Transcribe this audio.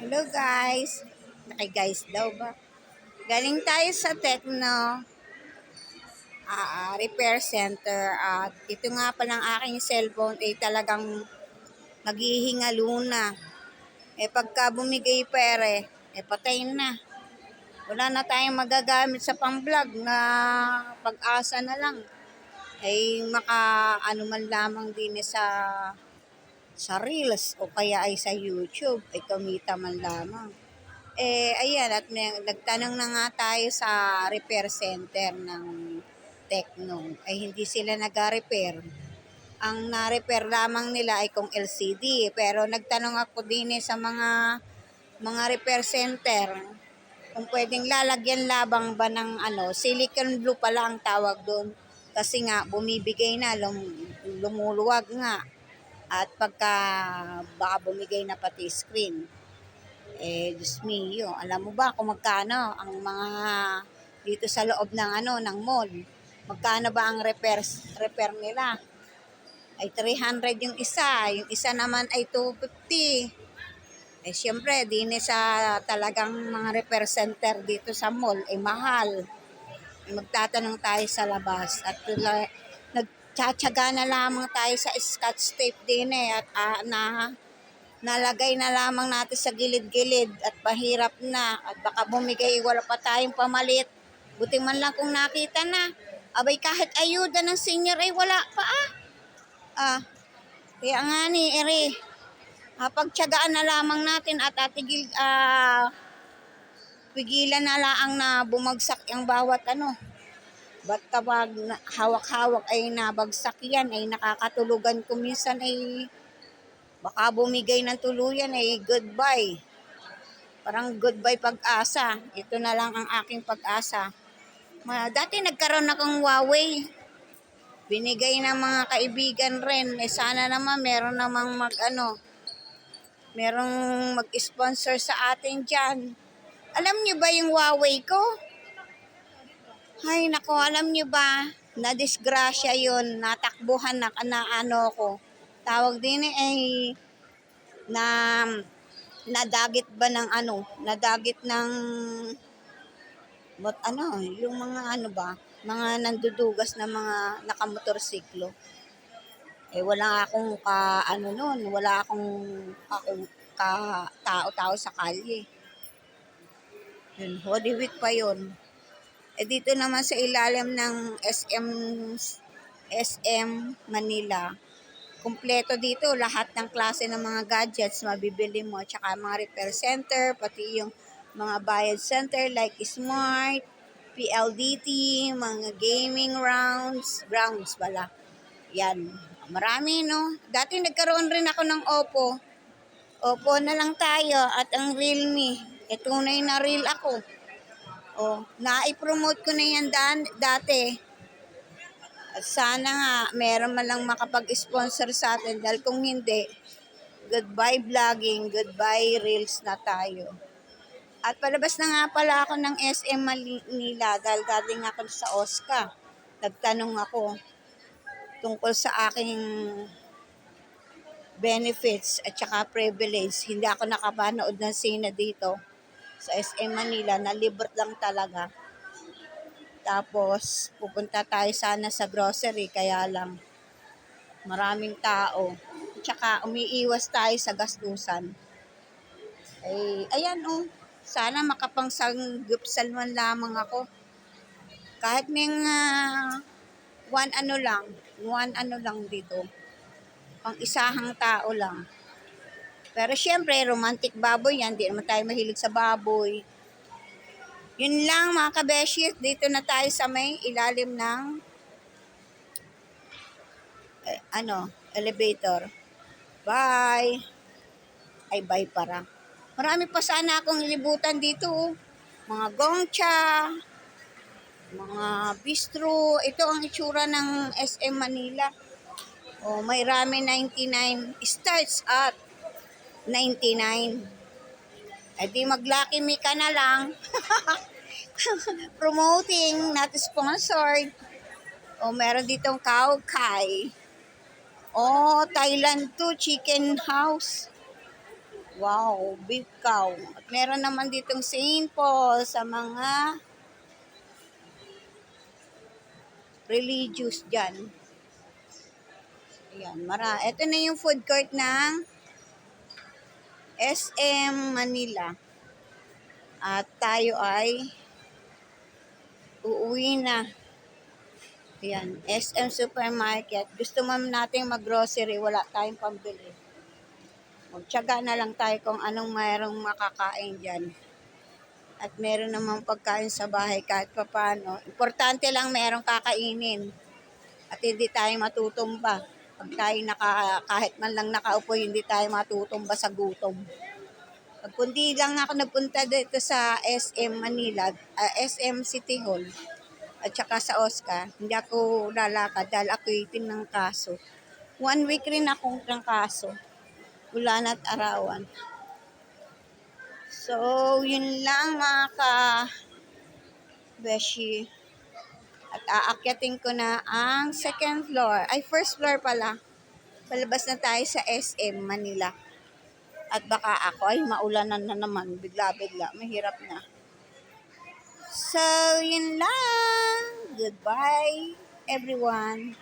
Hello guys. Guys daw ba? Galing tayo sa Tecno Repair Center at ito nga palang aking cellphone ay talagang naghihingalo na. Pagka bumigay pere, patay na. Wala na tayong magagamit sa pang-vlog na pag-asa na lang. Maka ano man lamang din sa Reels o kaya ay sa YouTube ay kumita man lamang. Ayan, at nagtanong na nga tayo sa repair center ng Tecno. Ay hindi sila nag-repair. Ang na-repair lamang nila ay kung LCD. Pero nagtanong ako din sa mga repair center kung pwedeng lalagyan labang ba ng silicon blue pala ang tawag doon. Kasi nga, bumibigay na, lumuluwag nga. At pagka baka bumigay na pati screen. Diyos mio, alam mo ba kung magkano ang mga dito sa loob ng mall? Magkano ba ang repair nila? Ay 300 yung isa naman ay 250. Siyempre, sa talagang mga repair center dito sa mall, mahal. Magtatanong tayo sa labas at nagtsatsaga na lamang tayo sa scotch tape din at nalagay na lamang natin sa gilid-gilid at pahirap na at baka bumigay wala pa tayong pamalit. Buti man lang kung nakita na. Abay kahit ayuda ng senior ay wala pa Kaya nga ni ere. Pagtsagaan na lamang natin at pigilan na lang na bumagsak ang bawat Ba't kapag hawak-hawak ay nabagsak yan ay nakakatulugan ko minsan ay baka bumigay ng tuluyan ay goodbye. Parang goodbye pag-asa. Ito na lang ang aking pag-asa. Dati nagkaroon akong Huawei. Binigay ng mga kaibigan rin. Sana naman meron namang merong mag-sponsor sa atin dyan. Alam niyo ba yung Huawei ko? Ay nako, alam niyo ba? Na-disgrasya yun. Natakbuhan na ko. Tawag din ay na nadagit ba ng nadagit ng yung mga mga nandudugas na mga nakamotorsiklo. Wala akong wala akong tao-tao sa kalye. Yun, Holy Week pa yun. Dito naman sa ilalim ng SM Manila, kumpleto dito lahat ng klase ng mga gadgets mabibili mo, tsaka mga repair center, pati yung mga bayad center like Smart, PLDT, mga gaming grounds pala. Yan, marami no. Dati nagkaroon rin ako ng Oppo na lang tayo at ang Realme. Tunay na real ako. Na-promote ko na yan dati. Sana nga, meron man lang makapag-sponsor sa atin dahil kung hindi, goodbye vlogging, goodbye reels na tayo. At palabas na nga pala ako ng SM Manila dahil galing ako sa Oscar. Nagtanong ako tungkol sa aking benefits at saka privilege. Hindi ako nakapanood ng sine dito sa SM Manila, na libre lang talaga. Tapos, pupunta tayo sana sa grocery, kaya lang maraming tao. Tsaka, umiiwas tayo sa gastusan. Ayan sana makapangsanggupsal man lamang ako. Kahit may one lang dito. Pang isahang tao lang. Pero syempre, romantic baboy yan. Di naman tayo mahilig sa baboy. Yun lang mga kabeshit, dito na tayo sa may ilalim ng elevator. Bye! Ay, bye para. Marami pa sana akong ilibutan dito. Mga gongcha, mga bistro. Ito ang itsura ng SM Manila. May ramen 99. Starts at 99. Di mag-Lucky Me ka na lang. Promoting, not sponsored. Meron ditong Khao Kai. Thailand to, chicken house. Wow, beef cow. At meron naman ditong St. Paul sa mga religious dyan. Ayan, ito na yung food court ng SM Manila. At tayo ay uuwi na. Ayan, SM Supermarket. Gusto mo nating mag-grocery, wala tayong pambili. Magtiyaga na lang tayo kung anong mayroong makakain dyan. At meron namang pagkain sa bahay kahit papano. Importante lang merong kakainin. At hindi tayo matutumba. Pag tayo kahit man lang nakaupo, hindi tayo matutumba sa gutom. Pag kundi lang ako nagpunta dito sa SM Manila, SM City Hall, at saka sa Oscar, hindi ako lalakad dahil ako'y ng kaso. 1 week rin akong ng kaso. Ulan at arawan. So, yun lang mga beshi. At aakyatin ko na ang second floor. Ay, first floor pala. Palabas na tayo sa SM Manila. At baka ako ay maulanan na naman. Bigla-bigla. Mahirap na. So, yun lang. Goodbye, everyone.